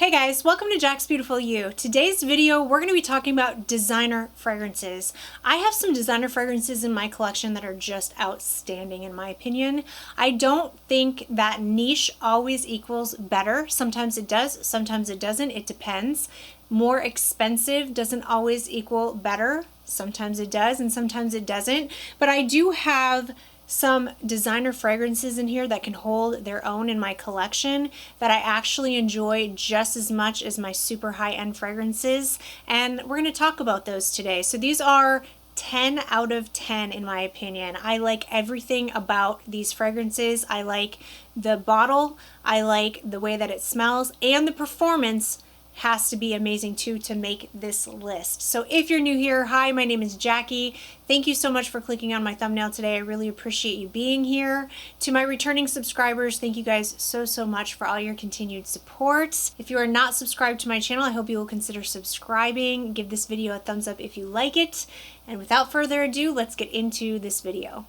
Hey guys, welcome to Jaxbeautifulyou. Today's video, we're going to be talking about designer fragrances. I have some designer fragrances in my collection that are just outstanding in my opinion. I don't think that niche always equals better. Sometimes it does, sometimes it doesn't. It depends. More expensive doesn't always equal better. Sometimes it does and sometimes it doesn't. But I do have some designer fragrances in here that can hold their own in my collection that I actually enjoy just as much as my super high-end fragrances, and we're going to talk about those today. So these are 10 out of 10 in my opinion. I like everything about these fragrances. I like the bottle, I like the way that it smells, and the performance has to be amazing too to make this list. So if you're new here, hi, my name is Jackie. Thank you so much for clicking on my thumbnail today. I really appreciate you being here. To my returning subscribers, thank you guys so much for all your continued support. If you are not subscribed to my channel, I hope you will consider subscribing. Give this video a thumbs up if you like it. And without further ado, let's get into this video.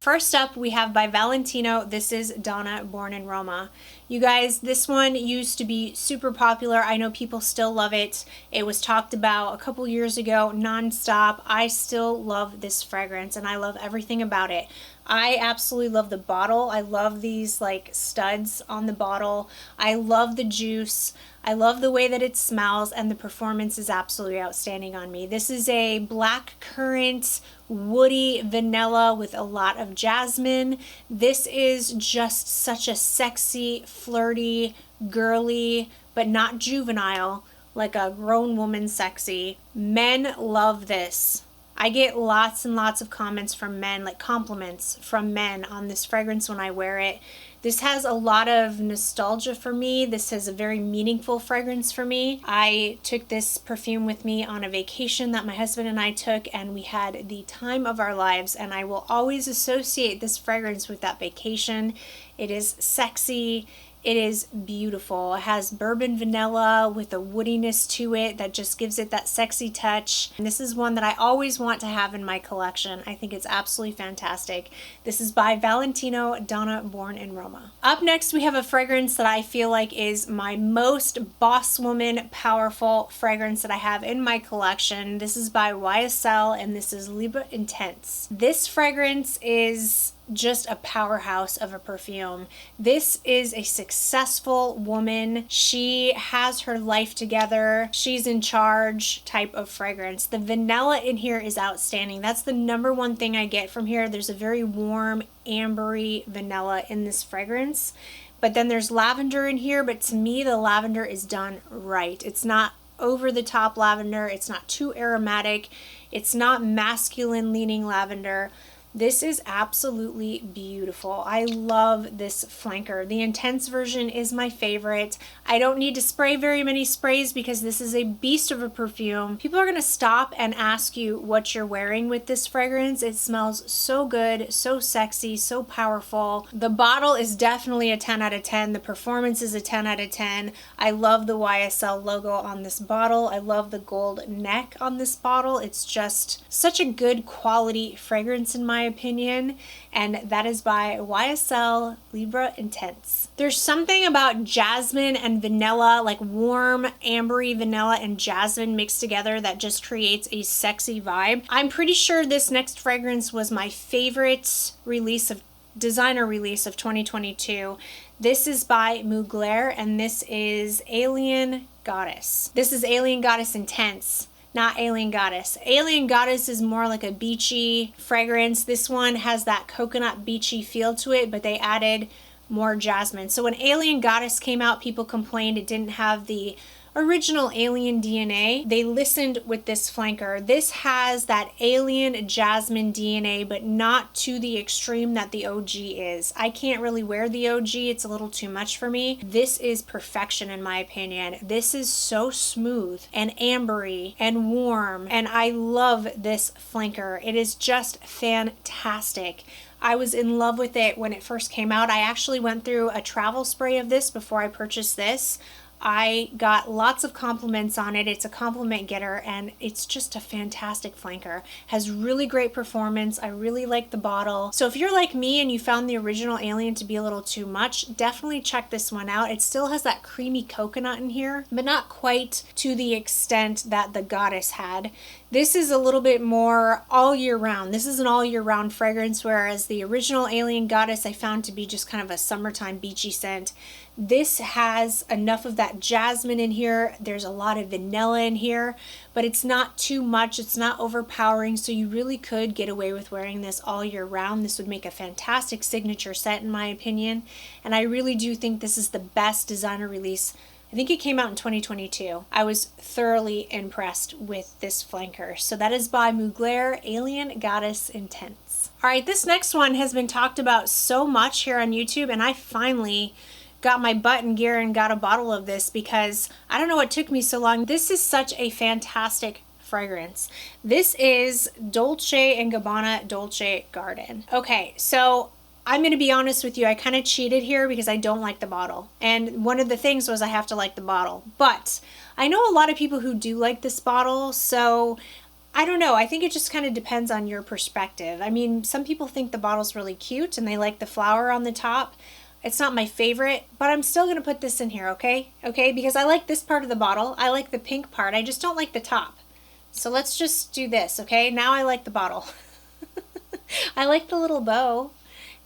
First up, we have by Valentino. This is Donna, Born in Roma. You guys, this one used to be super popular. I know people still love it. It was talked about a couple years ago nonstop. I still love this fragrance and I love everything about it. I absolutely love the bottle. I love these like studs on the bottle. I love the juice. I love the way that it smells, and the performance is absolutely outstanding on me. This is a black currant, woody vanilla with a lot of jasmine. This is just such a sexy, flirty, girly, but not juvenile, like a grown woman sexy. Men love this. I get lots and lots of comments from men, like compliments from men on this fragrance when I wear it. This has a lot of nostalgia for me. This is a very meaningful fragrance for me. I took this perfume with me on a vacation that my husband and I took, and we had the time of our lives, and I will always associate this fragrance with that vacation. It is sexy. It is beautiful. It has bourbon vanilla with a woodiness to it that just gives it that sexy touch. And this is one that I always want to have in my collection. I think it's absolutely fantastic. This is by Valentino, Donna, Born in Roma. Up next, we have a fragrance that I feel like is my most boss woman powerful fragrance that I have in my collection. This is by YSL, and this is Libra Intense. This fragrance is just a powerhouse of a perfume. This is a successful woman. She has her life together. She's in charge type of fragrance. The vanilla in here is outstanding. That's the number one thing I get from here. There's a very warm, ambery vanilla in this fragrance. But then there's lavender in here, but to me the lavender is done right. It's not over the top lavender. It's not too aromatic. It's not masculine leaning lavender. This is absolutely beautiful. I love this flanker. The intense version is my favorite. I don't need to spray very many sprays because this is a beast of a perfume. People are going to stop and ask you what you're wearing with this fragrance. It smells so good, so sexy, so powerful. The bottle is definitely a 10 out of 10. The performance is a 10 out of 10. I love the YSL logo on this bottle. I love the gold neck on this bottle. It's just such a good quality fragrance in my opinion, and that is by YSL Libra Intense. There's something about jasmine and vanilla, like warm ambery vanilla and jasmine mixed together, that just creates a sexy vibe. I'm pretty sure this next fragrance was my favorite designer release of 2022. This is by Mugler, and this is Alien Goddess. This is Alien Goddess Intense, not Alien Goddess. Alien Goddess is more like a beachy fragrance. This one has that coconut beachy feel to it, but they added more jasmine. So when Alien Goddess came out, people complained it didn't have the original alien DNA. They listened with this flanker. This has that alien jasmine DNA, but not to the extreme that the OG is. I can't really wear the OG. It's a little too much for me. This is perfection in my opinion. This is so smooth and ambery and warm, and I love this flanker. It is just fantastic. I was in love with it when it first came out. I actually went through a travel spray of this before I purchased this. I got lots of compliments on it. It's a compliment getter, and it's just a fantastic flanker. Has really great performance. I really like the bottle. So if you're like me and you found the original Alien to be a little too much, definitely check this one out. It still has that creamy coconut in here, but not quite to the extent that the Goddess had. This is a little bit more all year round. This is an all year round fragrance, whereas the original Alien Goddess I found to be just kind of a summertime beachy scent. This has enough of that jasmine in here. There's a lot of vanilla in here, but it's not too much. It's not overpowering, so you really could get away with wearing this all year round. This would make a fantastic signature scent in my opinion, and I really do think this is the best designer release. I think it came out in 2022. I was thoroughly impressed with this flanker. So that is by Mugler, Alien Goddess Intense. All right, this next one has been talked about so much here on YouTube, and I finally got my butt in gear and got a bottle of this because I don't know what took me so long. This is such a fantastic fragrance. This is Dolce & Gabbana Dolce Garden. Okay, so I'm going to be honest with you, I kind of cheated here because I don't like the bottle. And one of the things was I have to like the bottle. But I know a lot of people who do like this bottle, so I don't know. I think it just kind of depends on your perspective. I mean, some people think the bottle's really cute and they like the flower on the top. It's not my favorite, but I'm still going to put this in here, okay? Okay, because I like this part of the bottle. I like the pink part. I just don't like the top. So let's just do this, okay? Now I like the bottle. I like the little bow.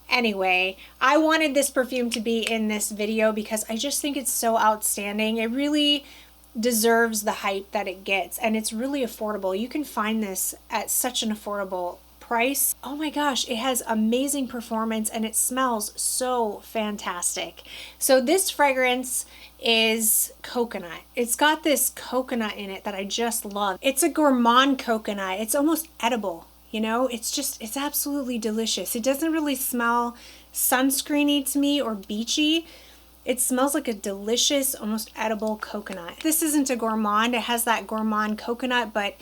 Anyway, I wanted this perfume to be in this video because I just think it's so outstanding. It really deserves the hype that it gets, and it's really affordable. You can find this at such an affordable price. Oh my gosh, it has amazing performance and it smells so fantastic. So this fragrance is coconut. It's got this coconut in it that I just love. It's a gourmand coconut. It's almost edible. You know, it's absolutely delicious. It doesn't really smell sunscreeny to me or beachy. It smells like a delicious, almost edible coconut. This isn't a gourmand. It has that gourmand coconut, but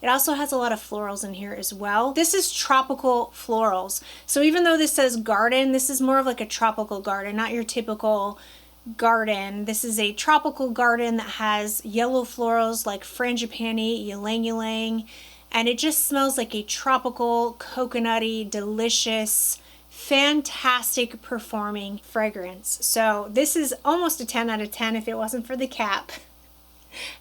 it also has a lot of florals in here as well. This is tropical florals. So even though this says garden, this is more of like a tropical garden, not your typical garden. This is a tropical garden that has yellow florals like frangipani, ylang ylang, and it just smells like a tropical, coconutty, delicious, fantastic performing fragrance. So this is almost a 10 out of 10 if it wasn't for the cap.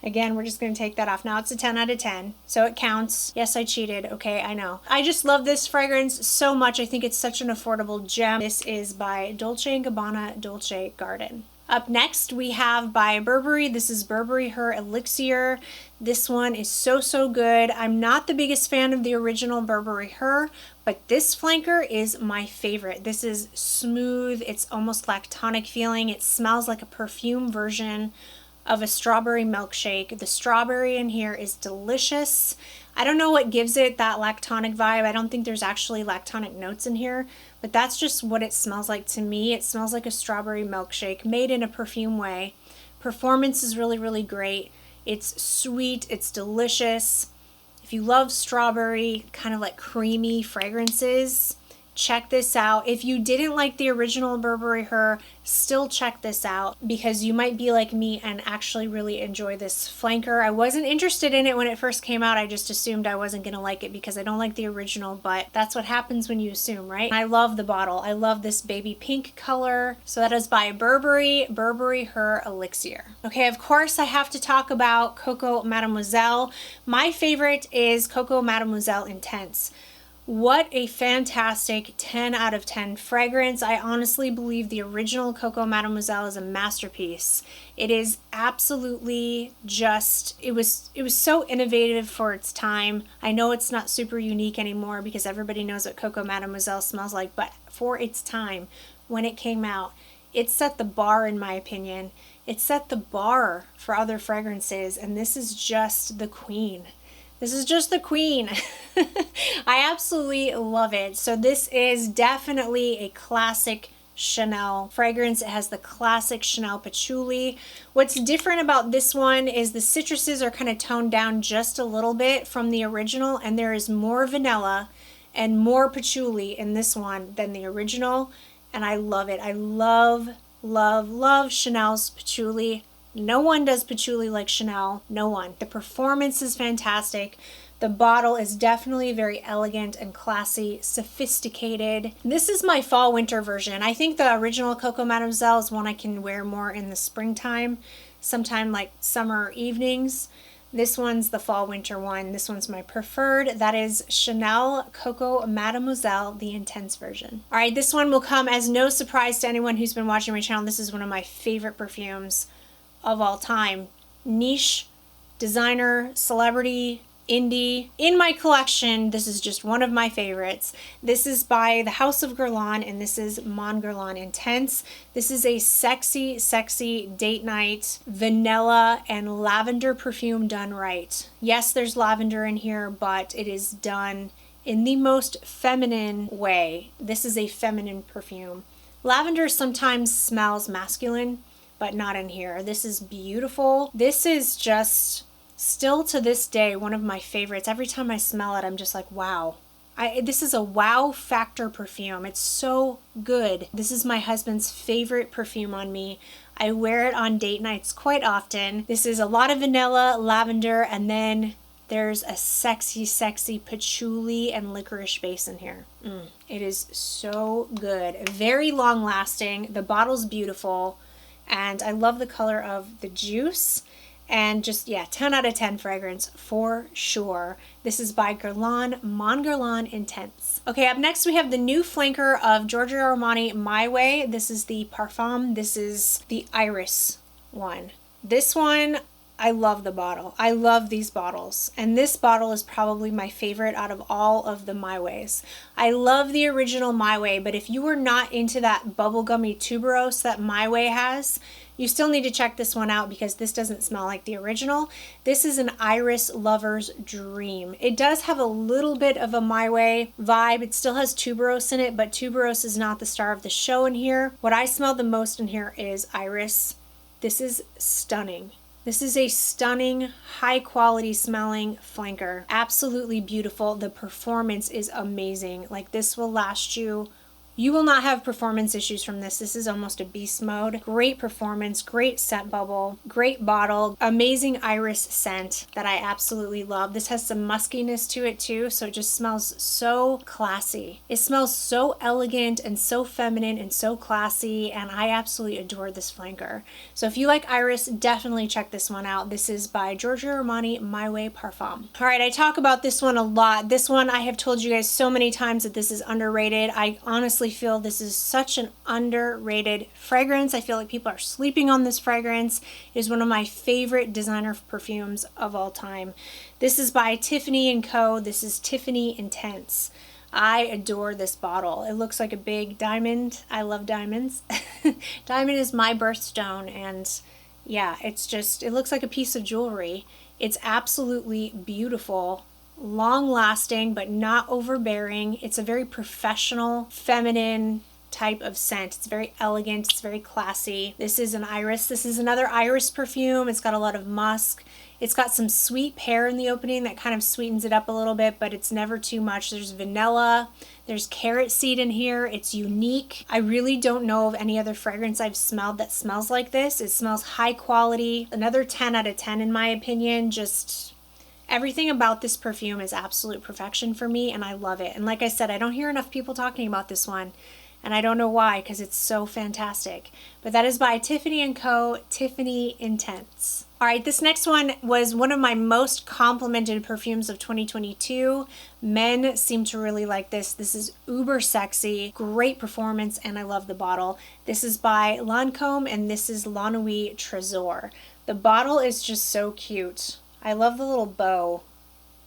Again, we're just going to take that off. Now it's a 10 out of 10, so it counts. Yes, I cheated. Okay, I know. I just love this fragrance so much. I think it's such an affordable gem. This is by Dolce & Gabbana Dolce Garden. Up next, we have by Burberry. This is Burberry Her Elixir. This one is so good. I'm not the biggest fan of the original Burberry Her, but this flanker is my favorite. This is smooth. It's almost lactonic feeling. It smells like a perfume version of a strawberry milkshake. The strawberry in here is delicious. I don't know what gives it that lactonic vibe. I don't think there's actually lactonic notes in here, but that's just what it smells like to me. It smells like a strawberry milkshake made in a perfume way. Performance is really great. It's sweet, it's delicious. If you love strawberry, kind of like creamy fragrances, check this out. If you didn't like the original Burberry Her, still check this out because you might be like me and actually really enjoy this flanker. I wasn't interested in it when it first came out. I just assumed I wasn't going to like it because I don't like the original, but that's what happens when you assume, right? I love the bottle. I love this baby pink color. So that is by Burberry Her Elixir. Okay, of course I have to talk about Coco Mademoiselle. My favorite is Coco Mademoiselle Intense. What a fantastic 10 out of 10 fragrance. I honestly believe the original Coco Mademoiselle is a masterpiece. It is absolutely just, it was so innovative for its time. I know it's not super unique anymore because everybody knows what Coco Mademoiselle smells like, but for its time, when it came out, it set the bar in my opinion. It set the bar for other fragrances, and this is just the queen. This is just the queen. I absolutely love it. So this is definitely a classic Chanel fragrance. It has the classic Chanel patchouli. What's different about this one is the citruses are kind of toned down just a little bit from the original, and there is more vanilla and more patchouli in this one than the original, and I love it. I love Chanel's patchouli. No one does patchouli like Chanel. No one. The performance is fantastic. The bottle is definitely very elegant and classy, sophisticated. This is my fall winter version. I think the original Coco Mademoiselle is one I can wear more in the springtime, sometime like summer evenings. This one's the fall winter one. This one's my preferred. That is Chanel Coco Mademoiselle, the Intense version. All right, this one will come as no surprise to anyone who's been watching my channel. This is one of my favorite perfumes of all time. Niche, designer, celebrity, indie. In my collection, this is just one of my favorites. This is by the House of Guerlain, and this is Mon Guerlain Intense. This is a sexy, sexy date night vanilla and lavender perfume done right. Yes, there's lavender in here, but it is done in the most feminine way. This is a feminine perfume. Lavender sometimes smells masculine, but not in here. This is beautiful. This is just still to this day one of my favorites. Every time I smell it, I'm just like, wow. This is a wow factor perfume. It's so good. This is my husband's favorite perfume on me. I wear it on date nights quite often. This is a lot of vanilla, lavender, and then there's a sexy, sexy patchouli and licorice base in here. It is so good. Very long lasting. The bottle's beautiful, and I love the color of the juice. And just, yeah, 10 out of 10 fragrance for sure. This is by Guerlain, Mon Guerlain Intense. Okay, up next we have the new flanker of Giorgio Armani My Way. This is the Parfum. This is the Iris one. This one, I love the bottle. I love these bottles. And this bottle is probably my favorite out of all of the My Ways. I love the original My Way, but if you were not into that bubblegummy tuberose that My Way has, you still need to check this one out because this doesn't smell like the original. This is an Iris lover's dream. It does have a little bit of a My Way vibe. It still has tuberose in it, but tuberose is not the star of the show in here. What I smell the most in here is Iris. This is stunning. This is a stunning, high quality smelling flanker. Absolutely beautiful. The performance is amazing. Like, this will last you. You will not have performance issues from this. This is almost a beast mode. Great performance, great scent bubble, great bottle, amazing iris scent that I absolutely love. This has some muskiness to it too, so it just smells so classy. It smells so elegant and so feminine and so classy, and I absolutely adore this flanker. So if you like iris, definitely check this one out. This is by Giorgio Armani My Way Parfum. All right, I talk about this one a lot. This one, I have told you guys so many times that this is underrated. I honestly feel this is such an underrated fragrance. I feel like people are sleeping on this fragrance. It is one of my favorite designer perfumes of all time. This is by Tiffany & Co. This is Tiffany Intense. I adore this bottle. It looks like a big diamond. I love diamonds. Diamond is my birthstone, and yeah, it's just, it looks like a piece of jewelry. It's absolutely beautiful. Long lasting, but not overbearing. It's a very professional, feminine type of scent. It's very elegant. It's very classy. This is an iris. This is another iris perfume. It's got a lot of musk. It's got some sweet pear in the opening that kind of sweetens it up a little bit, but it's never too much. There's vanilla. There's carrot seed in here. It's unique. I really don't know of any other fragrance I've smelled that smells like this. It smells high quality. Another 10 out of 10 in my opinion. Just everything about this perfume is absolute perfection for me, and I love it. And like I said, I don't hear enough people talking about this one, and I don't know why, because it's so fantastic. But that is by Tiffany & Co. Tiffany Intense. All right, this next one was one of my most complimented perfumes of 2022. Men seem to really like this. This is uber sexy, great performance, and I love the bottle. This is by Lancome, and this is La Nuit Tresor. The bottle is just so cute. I love the little bow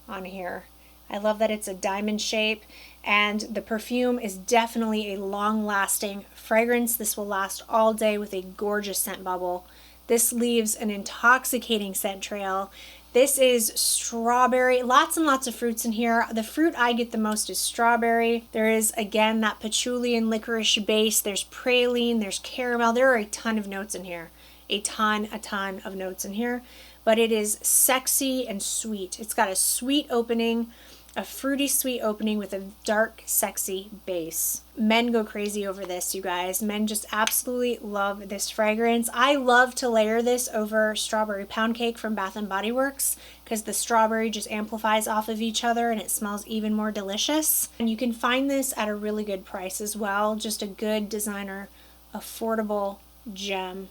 on here. I love that it's a diamond shape, and the perfume is definitely a long-lasting fragrance. This will last all day with a gorgeous scent bubble. This leaves an intoxicating scent trail. This is strawberry, lots and lots of fruits in here. The fruit I get the most is strawberry. There is, again, that patchouli and licorice base. There's praline, there's caramel. There are a ton of notes in here. A ton of notes in here. But it is sexy and sweet. It's got a sweet opening. A fruity sweet opening with a dark, sexy base. Men go crazy over this, you guys. Men just absolutely love this fragrance. I love to layer this over Strawberry Pound Cake from Bath & Body Works because the strawberry just amplifies off of each other and it smells even more delicious. And you can find this at a really good price as well. Just a good designer, affordable gem.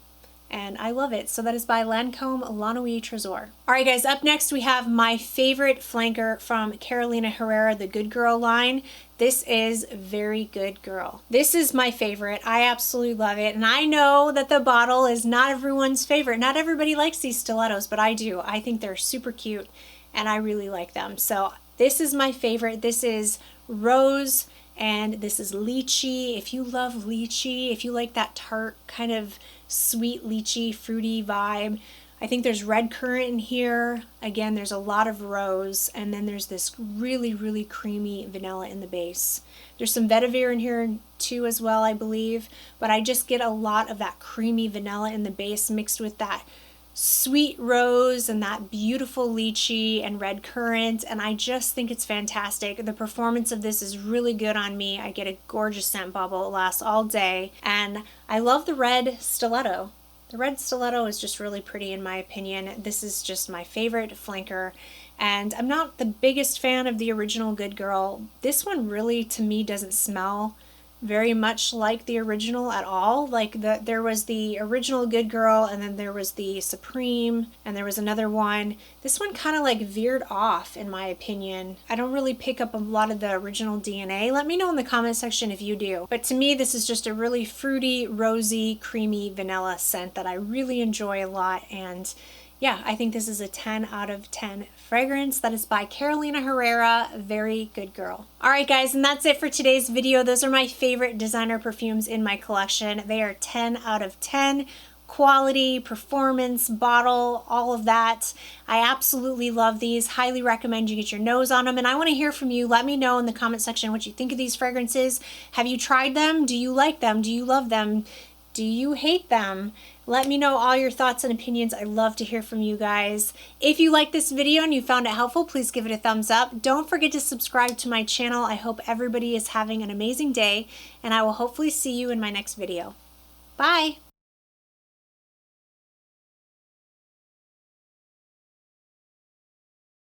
And I love it. So that is by Lancome La Nuit Tresor. All right, guys, up next we have my favorite flanker from Carolina Herrera, the Good Girl line. This is Very Good Girl. This is my favorite. I absolutely love it. And I know that the bottle is not everyone's favorite. Not everybody likes these stilettos, but I do. I think they're super cute and I really like them. So this is my favorite. This is rose and this is lychee. If you love lychee, if you like that tart kind of sweet lychee fruity vibe, I think there's red currant in here. Again, there's a lot of rose, and then there's this really, really creamy vanilla in the base. There's some vetiver in here too as well, I believe, but I just get a lot of that creamy vanilla in the base mixed with that sweet rose and that beautiful lychee and red currant, and I just think it's fantastic. The performance of this is really good on me. I get a gorgeous scent bubble. It lasts all day, and I love the red stiletto. The red stiletto is just really pretty in my opinion. This is just my favorite flanker, and I'm not the biggest fan of the original Good Girl. This one really, to me, doesn't smell very much like the original at all. Like there was the original Good Girl, and then there was the Supreme, and there was another one. This one kind of like veered off in my opinion. I don't really pick up a lot of the original DNA. Let me know in the comment section if you do. But to me, this is just a really fruity, rosy, creamy vanilla scent that I really enjoy a lot. And yeah, I think this is a 10 out of 10 fragrance. That is by Carolina Herrera, Very Good Girl. All right, guys, and that's it for today's video. Those are my favorite designer perfumes in my collection. They are 10 out of 10. Quality, performance, bottle, all of that. I absolutely love these. Highly recommend you get your nose on them. And I want to hear from you. Let me know in the comment section what you think of these fragrances. Have you tried them? Do you like them? Do you love them? Do you hate them? Let me know all your thoughts and opinions. I love to hear from you guys. If you like this video and you found it helpful, please give it a thumbs up. Don't forget to subscribe to my channel. I hope everybody is having an amazing day, and I will hopefully see you in my next video. Bye!